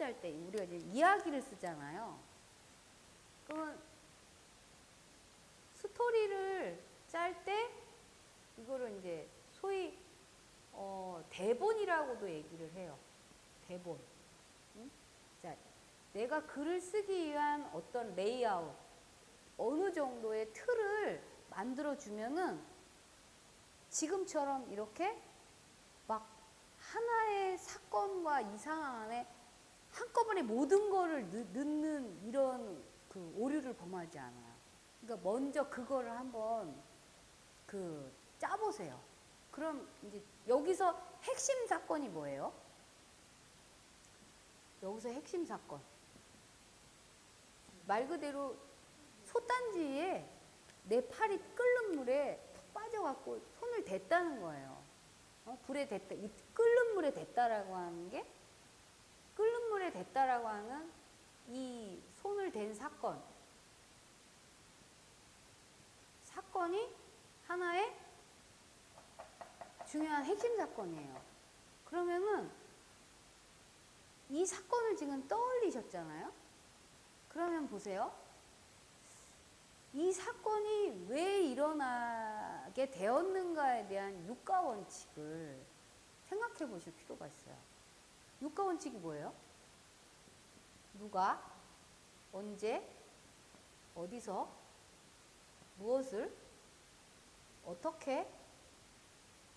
짤 때 우리가 이제 이야기를 쓰잖아요. 그러면 스토리를 짤 때 이거를 이제 소위 대본이라고도 얘기를 해요. 대본. 응? 자, 내가 글을 쓰기 위한 어떤 레이아웃, 어느 정도의 틀을 만들어주면은 지금처럼 이렇게 막 하나의 사건과 이 상황 안에 한꺼번에 모든 거를 넣는 이런 그 오류를 범하지 않아요. 그러니까 먼저 그거를 한번 짜보세요. 그럼 이제 여기서 핵심 사건이 뭐예요? 여기서 핵심 사건. 말 그대로 솥단지에 내 팔이 끓는 물에 푹 빠져갖고 손을 댔다는 거예요. 불에 댔다. 이 끓는 물에 댔다라고 하는 게 끓는 물에 댔다라고 하는 이 손을 댄 사건이 하나의 중요한 핵심 사건이에요. 그러면은 이 사건을 지금 떠올리셨잖아요. 그러면 보세요. 이 사건이 왜 일어나게 되었는가에 대한 육가원칙을 생각해 보실 필요가 있어요. 육가원칙이 뭐예요? 누가, 언제, 어디서, 무엇을, 어떻게,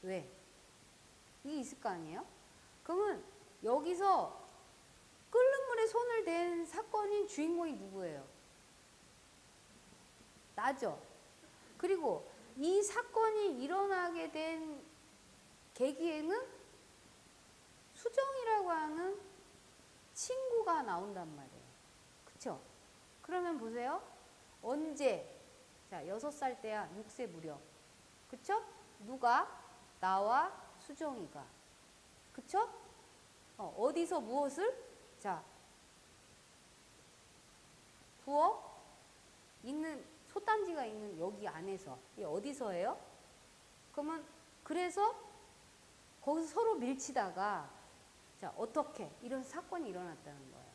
왜? 이게 있을 거 아니에요? 그러면 여기서 끓는 물에 손을 댄 사건인 주인공이 누구예요? 나죠. 그리고 이 사건이 일어나게 된 계기에는 수정이라고 하는 친구가 나온단 말이에요. 그쵸? 그러면 보세요. 언제? 자, 6살 때야. 6세 무렵. 그쵸? 누가? 나와 수정이가. 그쵸? 어디서 무엇을? 자, 부엌 있는 솥단지가 있는 여기 안에서. 이게 어디서예요? 그러면 그래서 거기서 서로 밀치다가 자, 어떻게 이런 사건이 일어났다는 거예요.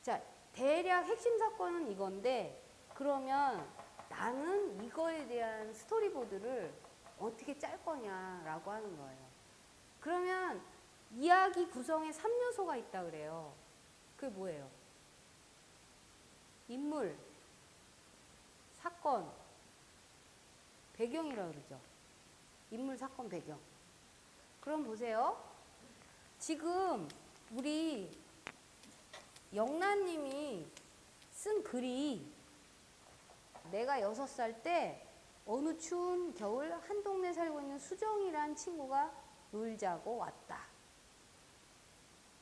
자, 대략 핵심 사건은 이건데 그러면 나는 이거에 대한 스토리보드를 어떻게 짤 거냐라고 하는 거예요. 그러면 이야기 구성에 3요소가 있다 그래요. 그게 뭐예요? 인물, 사건, 배경이라고 그러죠. 인물, 사건, 배경. 그럼 보세요. 지금 우리 영란님이 쓴 글이 내가 6살 때 어느 추운 겨울 한 동네 살고 있는 수정이란 친구가 놀자고 왔다.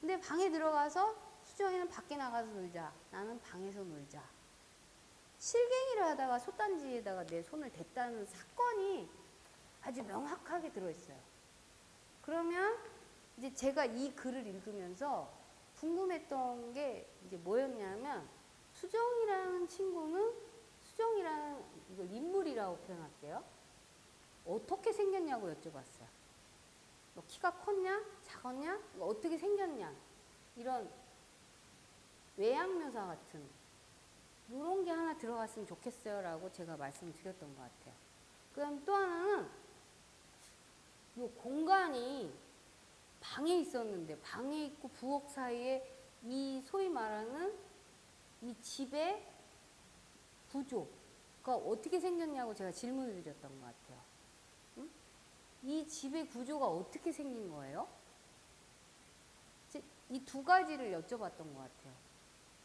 근데 방에 들어가서 수정이는 밖에 나가서 놀자. 나는 방에서 놀자. 실갱이를 하다가 솥단지에다가 내 손을 댔다는 사건이 아주 명확하게 들어있어요. 그러면 이제 제가 이 글을 읽으면서 궁금했던 게 이제 뭐였냐면 수정이라는 친구는 수정이라는 이걸 인물이라고 표현할게요. 어떻게 생겼냐고 여쭤봤어요. 뭐 키가 컸냐? 작았냐? 뭐 어떻게 생겼냐? 이런 외양묘사 같은 이런 게 하나 들어갔으면 좋겠어요 라고 제가 말씀드렸던 것 같아요. 그다음 또 하나는 이 공간이 방에 있었는데 방에 있고 부엌 사이에 이 소위 말하는 이 집의 구조가 어떻게 생겼냐고 제가 질문을 드렸던 것 같아요. 응? 이 집의 구조가 어떻게 생긴 거예요? 이 두 가지를 여쭤봤던 것 같아요.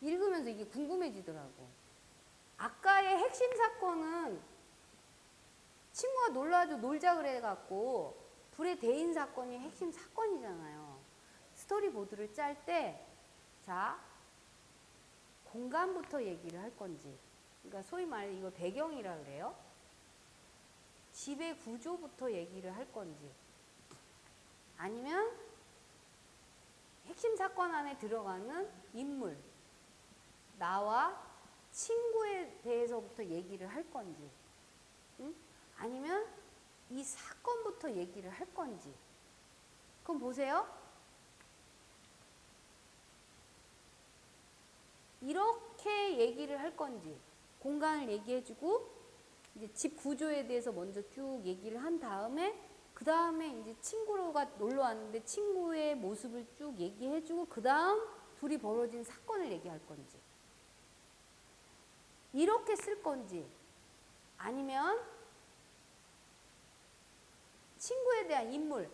읽으면서 이게 궁금해지더라고. 아까의 핵심 사건은 친구가 놀자 그래갖고 불에 데인 사건이 핵심 사건이잖아요. 스토리보드를 짤 때, 자, 공간부터 얘기를 할 건지, 그러니까 소위 말해 이걸 배경이라 그래요. 집의 구조부터 얘기를 할 건지, 아니면 핵심 사건 안에 들어가는 인물, 나와 친구에 대해서부터 얘기를 할 건지, 응? 아니면 이 사건부터 얘기를 할 건지. 그럼 보세요. 이렇게 얘기를 할 건지, 공간을 얘기해주고 이제 집 구조에 대해서 먼저 쭉 얘기를 한 다음에 그 다음에 이제 친구가 놀러 왔는데 친구의 모습을 쭉 얘기해주고 그 다음 둘이 벌어진 사건을 얘기할 건지, 이렇게 쓸 건지, 아니면 친구에 대한 인물,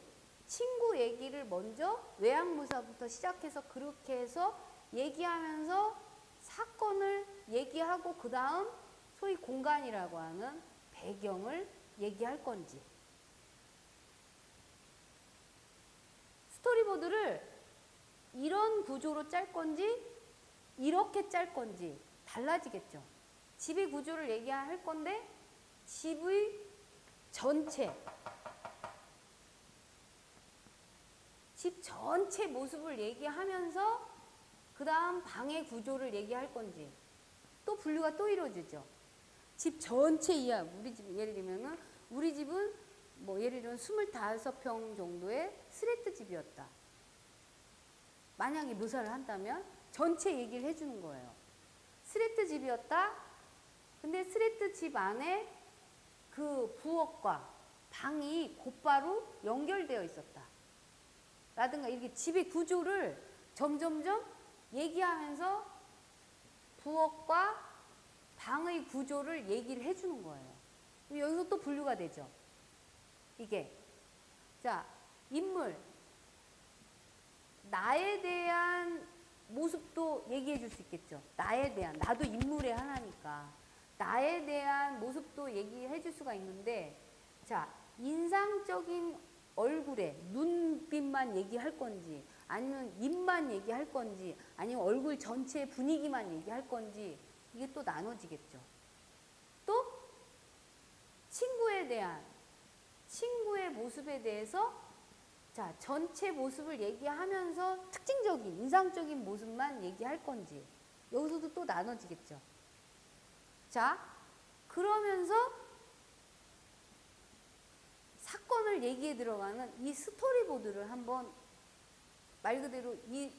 친구 얘기를 먼저 외양부사부터 시작해서 그렇게 해서 얘기하면서 사건을 얘기하고 그 다음 소위 공간이라고 하는 배경을 얘기할 건지. 스토리보드를 이런 구조로 짤 건지 이렇게 짤 건지 달라지겠죠. 집의 구조를 얘기할 건데 집의 전체, 집 전체 모습을 얘기하면서 그 다음 방의 구조를 얘기할 건지 또 분류가 또 이루어지죠. 집 전체 이야, 우리 집 예를 들면은 우리 집은 뭐 예를 들면 25평 정도의 스레트 집이었다. 만약에 묘사를 한다면 전체 얘기를 해주는 거예요. 스레트 집이었다. 근데 스레트 집 안에 그 부엌과 방이 곧바로 연결되어 있었다. 라든가 이렇게 집의 구조를 점점점 얘기하면서 부엌과 방의 구조를 얘기를 해주는 거예요. 여기서 또 분류가 되죠. 이게. 자, 인물. 나에 대한 모습도 얘기해 줄 수 있겠죠. 나에 대한, 나도 인물의 하나니까. 나에 대한 모습도 얘기해 줄 수가 있는데, 자, 인상적인 얼굴에 눈빛만 얘기할 건지, 아니면 입만 얘기할 건지, 아니면 얼굴 전체 분위기만 얘기할 건지, 이게 또 나눠지겠죠. 또 친구에 대한, 친구의 모습에 대해서 자, 전체 모습을 얘기하면서 특징적인, 인상적인 모습만 얘기할 건지, 여기서도 또 나눠지겠죠. 자, 그러면서 사건을 얘기해 들어가는 이 스토리보드를 한번 말 그대로 이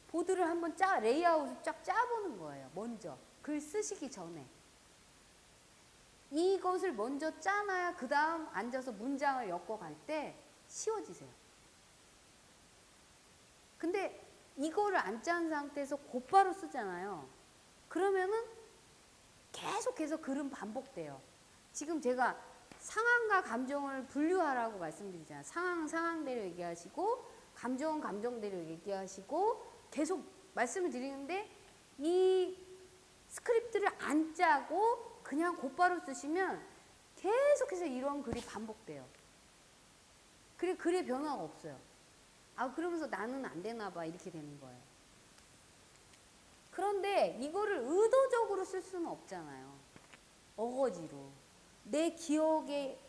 보드를 한번 레이아웃을 쫙 짜보는 거예요. 먼저 글 쓰시기 전에 이것을 먼저 짜놔야 그 다음 앉아서 문장을 엮어갈 때 쉬워지세요. 근데 이거를 안 짠 상태에서 곧바로 쓰잖아요. 그러면은 계속해서 글은 반복돼요. 지금 제가 상황과 감정을 분류하라고 말씀드리잖아요. 상황은 상황대로 얘기하시고 감정은 감정대로 얘기하시고 계속 말씀을 드리는데 이 스크립트를 안 짜고 그냥 곧바로 쓰시면 계속해서 이런 글이 반복돼요. 그래 글의 변화가 없어요. 아 그러면서 나는 안 되나 봐 이렇게 되는 거예요. 그런데 이거를 의도적으로 쓸 수는 없잖아요. 어거지로. 내 기억에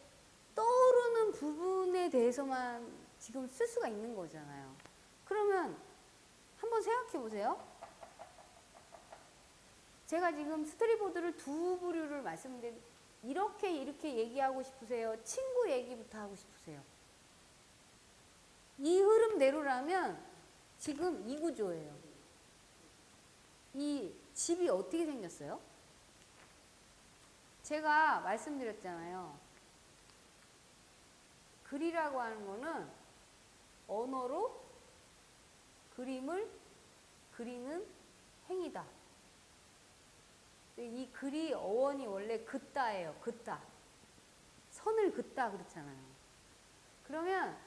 떠오르는 부분에 대해서만 지금 쓸 수가 있는 거잖아요. 그러면 한번 생각해 보세요. 제가 지금 스토리보드를 두 부류를 말씀드린 이렇게 얘기하고 싶으세요? 친구 얘기부터 하고 싶으세요? 이 흐름대로라면 지금 이 구조예요. 이 집이 어떻게 생겼어요? 제가 말씀드렸잖아요. 글이라고 하는 거는 언어로 그림을 그리는 행위다. 이 글이 어원이 원래 긋다예요. 긋다. 선을 긋다 그렇잖아요. 그러면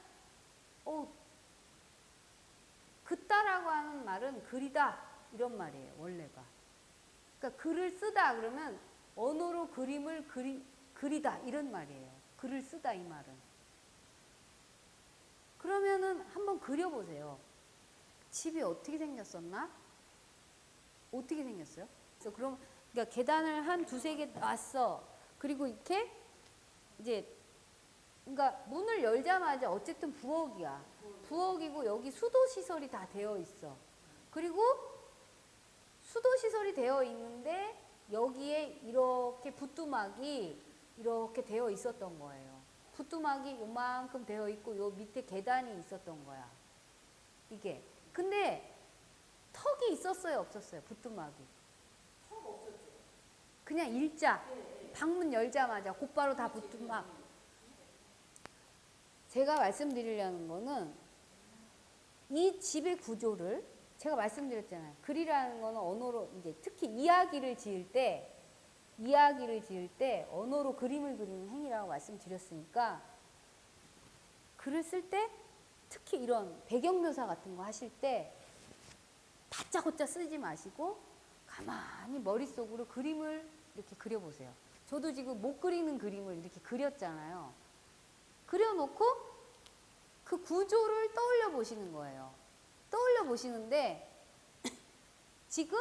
긋다라고 하는 말은 그리다 이런 말이에요. 원래가. 그러니까 글을 쓰다 그러면 언어로 그림을 그리다 이런 말이에요. 글을 쓰다 이 말은. 그러면은 한번 그려보세요. 집이 어떻게 생겼었나? 어떻게 생겼어요? 그래서 그러니까 계단을 한 두세 개 놨어. 그리고 이렇게 이제 그러니까 문을 열자마자 어쨌든 부엌이야. 부엌이고 여기 수도 시설이 다 되어 있어. 그리고 수도 시설이 되어 있는데 여기에 이렇게 부뚜막이 이렇게 되어 있었던 거예요. 부뚜막이 요만큼 되어 있고 요 밑에 계단이 있었던 거야. 이게. 근데 턱이 있었어요, 없었어요? 부뚜막이. 그냥 일자. 방문 열자마자 곧바로 다 부뚜막. 제가 말씀드리려는 거는 이 집의 구조를 제가 말씀드렸잖아요. 글이라는 거는 언어로 이제 특히 이야기를 지을 때 언어로 그림을 그리는 행위라고 말씀드렸으니까 글을 쓸 때 특히 이런 배경묘사 같은 거 하실 때 다짜고짜 쓰지 마시고 가만히 머릿속으로 그림을 이렇게 그려보세요. 저도 지금 못 그리는 그림을 이렇게 그렸잖아요. 그려놓고 그 구조를 떠올려 보시는 거예요. 떠올려 보시는데 지금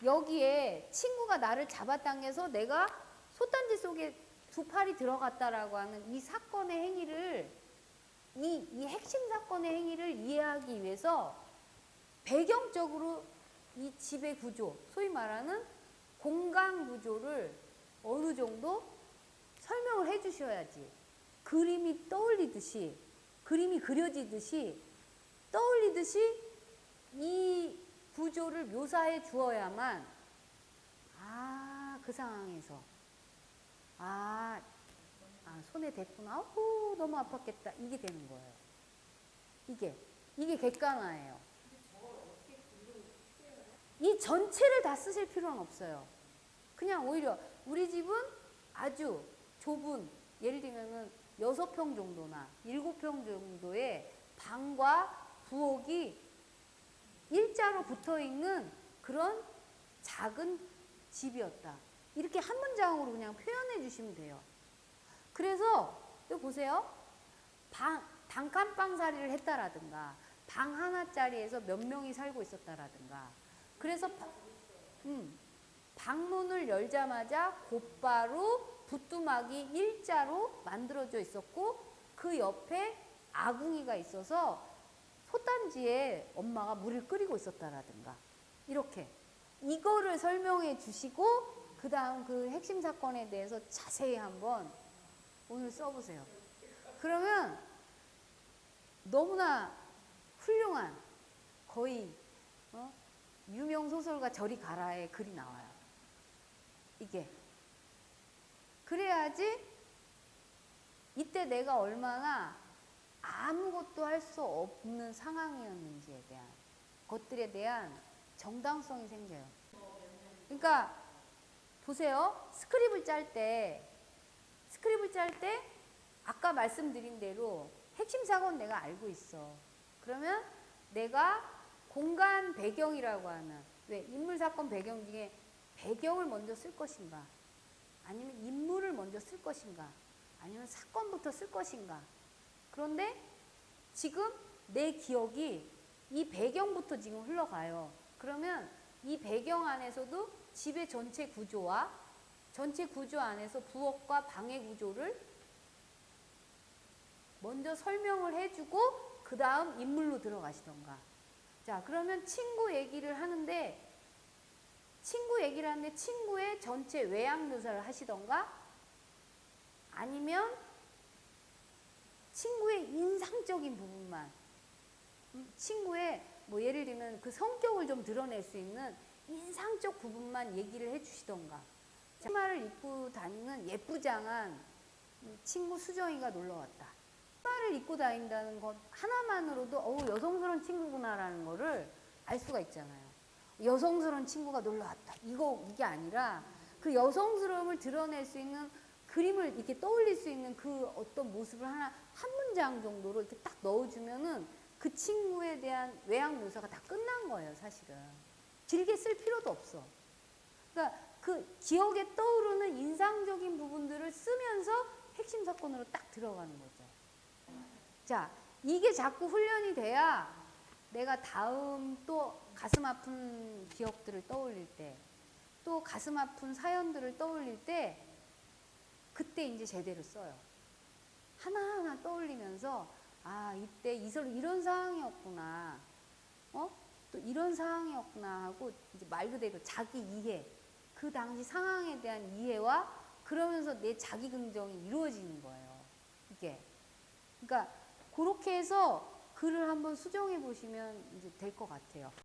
여기에 친구가 나를 잡아당겨서 내가 솥단지 속에 두 팔이 들어갔다라고 하는 이 사건의 행위를 이 핵심 사건의 행위를 이해하기 위해서 배경적으로 이 집의 구조, 소위 말하는 공간 구조를 어느 정도 설명을 해 주셔야지. 그림이 떠올리듯이, 그림이 그려지듯이 떠올리듯이 이 구조를 묘사해 주어야만 그 상황에서 손에 댔구나. 너무 아팠겠다. 이게 되는 거예요. 이게 객관화예요. 이 전체를 다 쓰실 필요는 없어요. 그냥 오히려 우리 집은 아주 좁은, 예를 들면은 6평 정도나 7평 정도의 방과 부엌이 일자로 붙어 있는 그런 작은 집이었다. 이렇게 한 문장으로 그냥 표현해 주시면 돼요. 그래서 여기 보세요. 단칸방살이를 했다라든가 방 하나짜리에서 몇 명이 살고 있었다라든가 그래서 방문을 열자마자 곧바로 부뚜막이 일자로 만들어져 있었고 그 옆에 아궁이가 있어서 솥단지에 엄마가 물을 끓이고 있었다라든가 이렇게 이거를 설명해 주시고 그 다음 그 핵심 사건에 대해서 자세히 한번 오늘 써보세요. 그러면 너무나 훌륭한 거의 유명 소설가 저리 가라의 글이 나와요. 이게 그래야지 이때 내가 얼마나 아무것도 할 수 없는 상황이었는지에 대한 것들에 대한 정당성이 생겨요. 그러니까 보세요. 스크립을 짤 때 아까 말씀드린 대로 핵심 사고는 내가 알고 있어. 그러면 내가 공간 배경이라고 하는 왜 인물 사건 배경 중에 배경을 먼저 쓸 것인가 아니면 인물을 먼저 쓸 것인가 아니면 사건부터 쓸 것인가. 그런데 지금 내 기억이 이 배경부터 지금 흘러가요. 그러면 이 배경 안에서도 집의 전체 구조 안에서 부엌과 방의 구조를 먼저 설명을 해주고 그 다음 인물로 들어가시던가. 자, 그러면 친구 얘기를 하는데 친구의 전체 외양 묘사를 하시던가 아니면 친구의 인상적인 부분만 친구의 뭐 예를 들면 그 성격을 좀 드러낼 수 있는 인상적 부분만 얘기를 해주시던가. 치마를 입고 다니는 예쁘장한 친구 수정이가 놀러왔다. 치마를 입고 다닌다는 것 하나만으로도 여성스러운 친구구나라는 거를 알 수가 있잖아요. 여성스러운 친구가 놀러왔다. 이게 아니라 그 여성스러움을 드러낼 수 있는 그림을 이렇게 떠올릴 수 있는 그 어떤 모습을 한 문장 정도로 이렇게 딱 넣어주면은 그 친구에 대한 외양 묘사가 다 끝난 거예요, 사실은. 길게 쓸 필요도 없어. 그러니까 그 기억에 떠오르는 인상적인 부분들을 쓰면서 핵심 사건으로 딱 들어가는 거죠. 자, 이게 자꾸 훈련이 돼야 내가 다음 또 가슴 아픈 기억들을 떠올릴 때, 또 가슴 아픈 사연들을 떠올릴 때, 그때 이제 제대로 써요. 하나하나 떠올리면서, 이때 이런 상황이었구나. 또 이런 상황이었구나 하고, 이제 말 그대로 자기 이해, 그 당시 상황에 대한 이해와 그러면서 내 자기 긍정이 이루어지는 거예요. 이게. 그러니까, 그렇게 해서 글을 한번 수정해 보시면 이제 될 것 같아요.